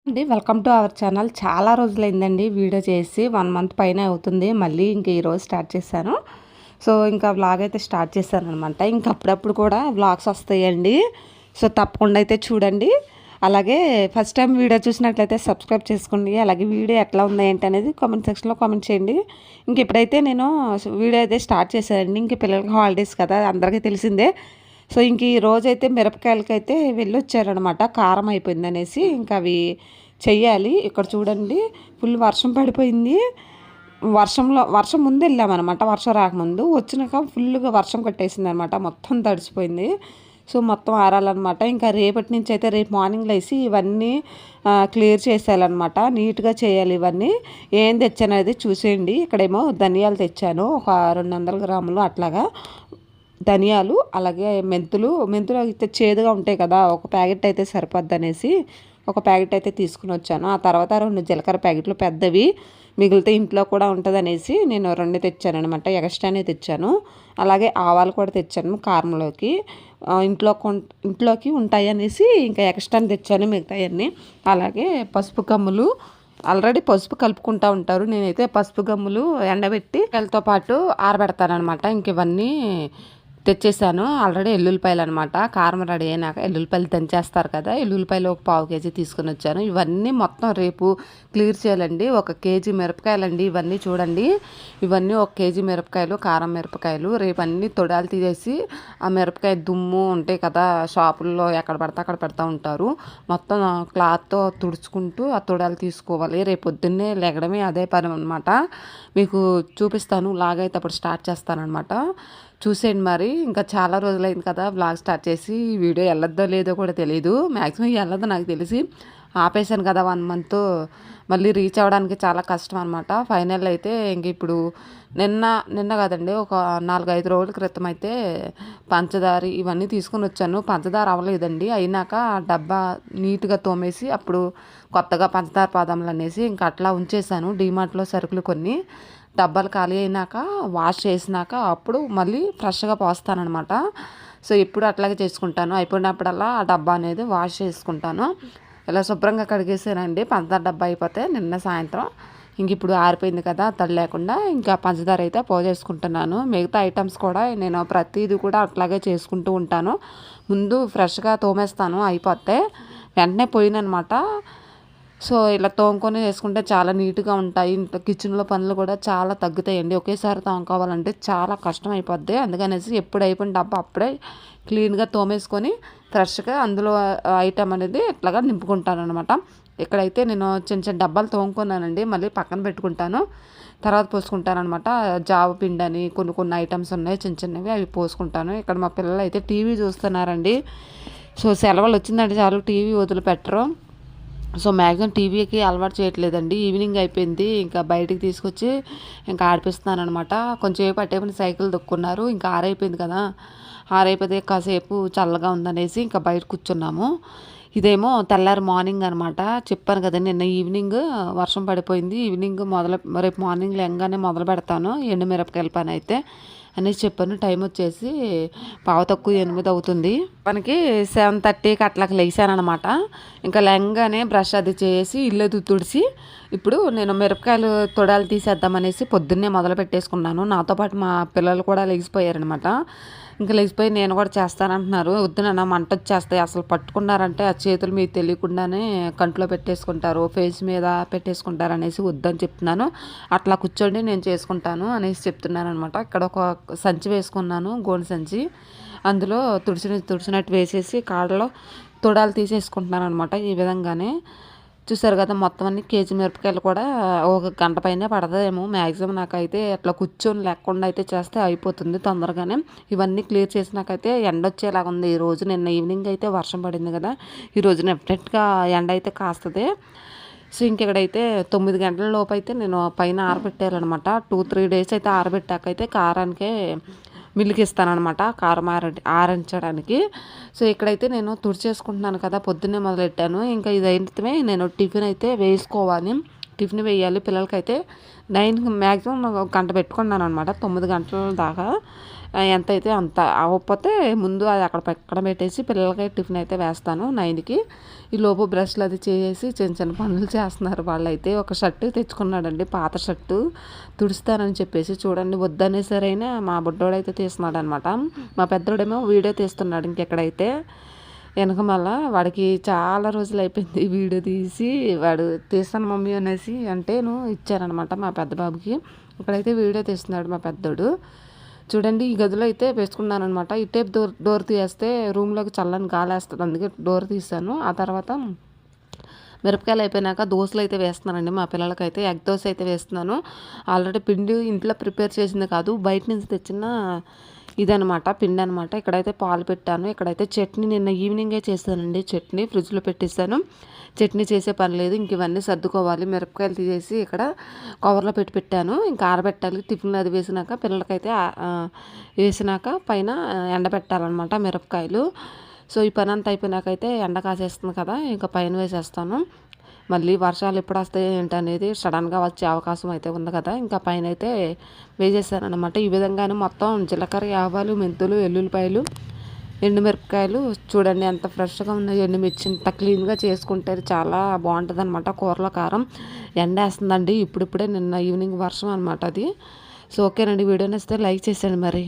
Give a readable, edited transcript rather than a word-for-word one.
అండి welcome to our channel. చాలా రోజులైందండి video చేసి 1 మంత్ పైనే అవుతుంది. మళ్ళీ ఇంక ఈరోజు స్టార్ట్ చేశాను. సో ఇంకా వ్లాగ్ అయితే స్టార్ట్ చేశాననమాట. ఇంక అప్పుడప్పుడు కూడా వ్లాగ్స్ వస్తాయండి. సో తప్పకుండా అయితే చూడండి. అలాగే ఫస్ట్ టైం వీడియో చూసినట్లయితే సబ్స్క్రైబ్ చేసుకోండి. అలాగే వీడియో ఎట్లా ఉంది ఏంటి అనేది కామెంట్ సెక్షన్లో కామెంట్ చేయండి. ఇంక ఇప్పుడైతే నేను వీడియో అయితే స్టార్ట్ చేశానండి. ఇంక పిల్లలకి హాలిడేస్ కదా, అందరికీ తెలిసిందే. సో ఇంక ఈ రోజైతే మిరపకాయలకైతే వెళ్ళొచ్చారనమాట, కారం అయిపోయిందనేసి. ఇంకా అవి చెయ్యాలి. ఇక్కడ చూడండి, ఫుల్ వర్షం పడిపోయింది. వర్షం ముందు వెళ్ళామన్నమాట, వర్షం రాకముందు. వచ్చినాక ఫుల్గా వర్షం కట్టేసింది అనమాట, మొత్తం తడిసిపోయింది. సో మొత్తం ఆరాలన్నమాట. ఇంకా రేపటి నుంచి అయితే రేపు మార్నింగ్ లేసి ఇవన్నీ క్లియర్ చేసేయాలన్నమాట, నీట్గా చేయాలి ఇవన్నీ. ఏం తెచ్చానది చూసేయండి. ఇక్కడేమో ధనియాలు తెచ్చాను, ఒక 200 గ్రాములు అట్లాగా ధనియాలు. అలాగే మెంతులు అయితే చేదుగా ఉంటాయి కదా, ఒక ప్యాకెట్ అయితే సరిపోద్ది అనేసి ఒక ప్యాకెట్ అయితే తీసుకుని వచ్చాను. ఆ తర్వాత 2 జీలకర్ర ప్యాకెట్లు పెద్దవి, మిగిలితే ఇంట్లో కూడా ఉంటుంది అనేసి నేను 2 తెచ్చాను అనమాట, ఎక్స్ట్రానే తెచ్చాను. అలాగే ఆవాలు కూడా తెచ్చాను కారంలోకి, ఇంట్లోకి ఉంటాయి అనేసి ఇంకా ఎక్స్ట్రాని తెచ్చాను మిగతాయన్నీ. అలాగే పసుపు కమ్ములు, ఆల్రెడీ పసుపు కలుపుకుంటూ ఉంటారు. నేనైతే పసుపు గమ్ములు ఎండబెట్టి వాళ్ళతో పాటు ఆరబెడతాను అనమాట. ఇంక ఇవన్నీ తెచ్చేసాను. ఆల్రెడీ ఎల్లుల్లిపాయలు అనమాట, కారం రెడీ అయినాక ఎల్లుల్లిపాయలు దంచేస్తారు కదా, ఎల్లుల్లిపాయలు ఒక 1/2 కేజీ తీసుకుని వచ్చాను. ఇవన్నీ మొత్తం రేపు క్లియర్ చేయాలండి. 1 కేజీ మిరపకాయలండి ఇవన్నీ. చూడండి, ఇవన్నీ 1 కేజీ మిరపకాయలు, కారం మిరపకాయలు. రేపు అన్నీ తొడాలు తీసేసి ఆ మిరపకాయ దుమ్ము ఉంటాయి కదా, షాపుల్లో ఎక్కడ పడితే అక్కడ పెడతా ఉంటారు, మొత్తం క్లాత్తో తుడుచుకుంటూ ఆ తొడాలు తీసుకోవాలి. రేపు పొద్దున్నే లెగడమే అదే పని అనమాట. మీకు చూపిస్తాను, లాగైతే అప్పుడు స్టార్ట్ చేస్తానమాట. చూసేయండి. మరి ఇంకా చాలా రోజులైంది కదా బ్లాగ్ స్టార్ట్ చేసి, వీడియో వెళ్ళొద్దో లేదో కూడా తెలియదు. మ్యాక్సిమం వెళ్ళదు నాకు తెలిసి, ఆపేసాను కదా 1 మంత్. మళ్ళీ రీచ్ అవ్వడానికి చాలా కష్టం అనమాట. ఫైనల్ అయితే ఇంక ఇప్పుడు నిన్న కదండి, ఒక 4-5 రోజుల క్రితం అయితే పంచదార ఇవన్నీ తీసుకుని వచ్చాను. పంచదార అవ్వలేదండి, అయినాక డబ్బా నీట్గా తోమేసి అప్పుడు కొత్తగా పంచదార పాదములు అనేసి ఇంకా అట్లా ఉంచేసాను. డీమార్ట్లో సరుకులు కొన్ని డబ్బాలు ఖాళీ అయినాక వాష్ చేసినాక అప్పుడు మళ్ళీ ఫ్రెష్గా పోస్తానమాట. సో ఇప్పుడు అట్లాగే చేసుకుంటాను. అయిపోయినప్పుడల్లా ఆ డబ్బా అనేది వాష్ చేసుకుంటాను. ఇలా శుభ్రంగా కడిగేసానండి పంచదార డబ్బా అయిపోతే నిన్న సాయంత్రం. ఇంక ఇప్పుడు ఆరిపోయింది కదా తడి లేకుండా, ఇంకా పంచదార అయితే పోసేసుకుంటున్నాను. మిగతా ఐటమ్స్ కూడా నేను ప్రతిదీ కూడా అట్లాగే చేసుకుంటూ ఉంటాను. ముందు ఫ్రెష్గా తోమేస్తాను, అయిపోతే వెంటనే పోయిననమాట. సో ఇలా తోముకొని వేసుకుంటే చాలా నీట్గా ఉంటాయి. ఇంట్లో కిచెన్లో పనులు కూడా చాలా తగ్గుతాయండి. ఒకేసారి తోముకోవాలంటే చాలా కష్టం అయిపోద్ది. అందుకనేసి ఎప్పుడు అయిపోయిన డబ్బా అప్పుడే క్లీన్గా తోమేసుకొని ఫ్రెష్గా అందులో ఐటమ్ అనేది ఇట్లాగా నింపుకుంటాను అనమాట. ఇక్కడైతే నేను చిన్న చిన్న డబ్బాలు తోముకున్నానండి, మళ్ళీ పక్కన పెట్టుకుంటాను, తర్వాత పోసుకుంటాను అనమాట. జావ పిండి అని కొన్ని ఐటమ్స్ ఉన్నాయి చిన్న చిన్నవి, అవి పోసుకుంటాను. ఇక్కడ మా పిల్లలు అయితే టీవీ చూస్తున్నారండి. సో సెలవులు వచ్చిందంటే చాలు టీవీ వదిలిపెట్టరు. సో మ్యాక్సిమం టీవీకి అలవాటు చేయట్లేదండి. ఈవినింగ్ అయిపోయింది, ఇంకా బయటికి తీసుకొచ్చి ఇంకా ఆడిపిస్తున్నాను అనమాట. కొంచెంసేపు అట్టేపని సైకిల్ దొక్కున్నారు. ఇంకా ఆరైపోయింది కదా, ఆరైపోతే కాసేపు చల్లగా ఉందనేసి ఇంకా బయట కూర్చున్నాము. ఇదేమో తెల్లారి మార్నింగ్ అనమాట. చెప్పాను కదా నిన్న ఈవినింగ్ వర్షం పడిపోయింది. ఈవినింగ్ రేపు మార్నింగ్ లెంగానే మొదలు పెడతాను ఎండుమిరపకాయల పని అయితే అనేసి చెప్పాను. టైం వచ్చేసి 7:45 అవుతుంది. మనకి 7:30కి అట్లాకి లేచాను అనమాట. ఇంకా లెంగానే బ్రష్ అది చేసి ఇల్లు తుడిచి ఇప్పుడు నేను మిరపకాయలు తొడాలు తీసేద్దామనేసి పొద్దున్నే మొదలు పెట్టేసుకున్నాను. నాతో పాటు మా పిల్లలు కూడా లెగిసిపోయారనమాట. ఇంకా లేచిపోయి నేను కూడా చేస్తానంటున్నారు. వద్దునన్న మంట వచ్చేస్తాయి, అసలు పట్టుకున్నారంటే ఆ చేతులు మీకు తెలియకుండానే కంట్లో పెట్టేసుకుంటారు, ఫేస్ మీద పెట్టేసుకుంటారు అనేసి వద్దని చెప్తున్నాను. అట్లా కూర్చోండి నేను చేసుకుంటాను అనేసి చెప్తున్నాను అనమాట. ఇక్కడ ఒక సంచి వేసుకున్నాను, గోను సంచి. అందులో తుడిచినట్టు వేసేసి కాడలో తొడాలు తీసేసుకుంటున్నాను అనమాట. ఈ విధంగానే చూసారు కదా, మొత్తం అన్ని కేజీ మిరపకాయలు కూడా 1 గంట పైనే పడతాయేమో మ్యాక్సిమం. నాకైతే అట్లా కూర్చొని లేకుండా అయితే చేస్తే అయిపోతుంది తొందరగానే. ఇవన్నీ క్లియర్ చేసినాకైతే ఎండ వచ్చేలాగా ఉంది ఈరోజు. నిన్న ఈవినింగ్ అయితే వర్షం పడింది కదా, ఈరోజు డెఫినెట్గా ఎండ అయితే కాస్తుంది. సో ఇంకెక్కడైతే 9 గంటల లోపు అయితే నేను పైన ఆరబెట్టారనమాట. 2-3 డేస్ అయితే ఆరబెట్టాకైతే కారానికే మిల్లుకి ఇస్తానమాట, కారం ఆరించడానికి. సో ఇక్కడైతే నేను తుడిచేసుకుంటున్నాను కదా, పొద్దున్నే మొదలెట్టాను. ఇంకా ఇది అయితే నేను టిఫిన్ అయితే వేసుకోవాలి. టిఫిన్ వేయాలి పిల్లలకైతే 9 మ్యాక్సిమం ఒక గంట పెట్టుకున్నాను అనమాట. 9 గంటల దాకా ఎంతైతే అంత అవ్వకపోతే ముందు అది అక్కడ పక్కన పెట్టేసి పిల్లలకి టిఫిన్ అయితే వేస్తాను 9కి. ఈ లోపు బ్రష్లు అది చేసి చిన్న చిన్న పనులు చేస్తున్నారు వాళ్ళైతే. ఒక షర్టు తెచ్చుకున్నాడండి, పాత షర్టు తుడుస్తానని చెప్పేసి. చూడండి వద్దనే సరైనా మా బుడ్డోడైతే తీస్తున్నాడు అనమాట. మా పెద్దోడేమో వీడియో తీస్తున్నాడు ఇంకెక్కడైతే వెనక. మళ్ళా వాడికి చాలా రోజులు అయిపోయింది వీడియో తీసి, వాడు తీస్తాను మమ్మీ అనేసి అంటేను ఇచ్చానమాట మా పెద్ద బాబుకి. ఇక్కడైతే వీడియో తీస్తున్నాడు మా పెద్దోడు. చూడండి ఈ గదిలో అయితే వేసుకున్నాను అనమాట. ఈ టైప్ డోర్ తీసేస్తే రూమ్లోకి చల్లని గాలి వేస్తుంది, అందుకే డోర్ తీసాను. ఆ తర్వాత మిరపకాయలు అయిపోయినాక దోశలు అయితే వేస్తున్నానండి మా పిల్లలకైతే. ఎగ్ దోశ అయితే వేస్తున్నాను. ఆల్రెడీ పిండి ఇంట్లో ప్రిపేర్ చేసింది కాదు, బయట నుంచి తెచ్చిన ఇదనమాట పిండి అనమాట. ఇక్కడైతే పాలు పెట్టాను. ఇక్కడైతే చట్నీ నిన్న ఈవినింగే చేశానండి. చట్నీ ఫ్రిడ్జ్లో పెట్టేశాను. చట్నీ చేసే పని లేదు, ఇంక ఇవన్నీ సర్దుకోవాలి. మిరపకాయలు తీసేసి ఇక్కడ కవర్లో పెట్టాను. ఇంకా ఆరబెట్టాలి. టిఫిన్లు అది వేసినాక పిల్లలకైతే వేసినాక పైన ఎండబెట్టాలన్నమాట మిరపకాయలు. సో ఈ పని అంతా అయిపోయినాకైతే ఎండ కాసేస్తుంది కదా, ఇంకా పైన వేసేస్తాను. మళ్ళీ వర్షాలు ఎప్పుడు వస్తాయి ఏంటనేది సడన్గా వచ్చే అవకాశం అయితే ఉంది కదా, ఇంకా పైన అయితే వేసేసాను అనమాట. ఈ విధంగానే మొత్తం జీలకర్ర, ఆవాలు, మెంతులు, ఎల్లుల్లిపాయలు, ఎండుమిరపకాయలు చూడండి ఎంత ఫ్రెష్గా ఉన్నాయి. ఎండుమిర్చి ఇంత క్లీన్గా చేసుకుంటే చాలా బాగుంటుంది అనమాట కూరలో కారం. ఎండేస్తుందండి ఇప్పుడిప్పుడే, నిన్న ఈవినింగ్ వర్షం అనమాట అది. సో ఓకేనండి, వీడియో నచ్చితే లైక్ చేసేయండి మరి.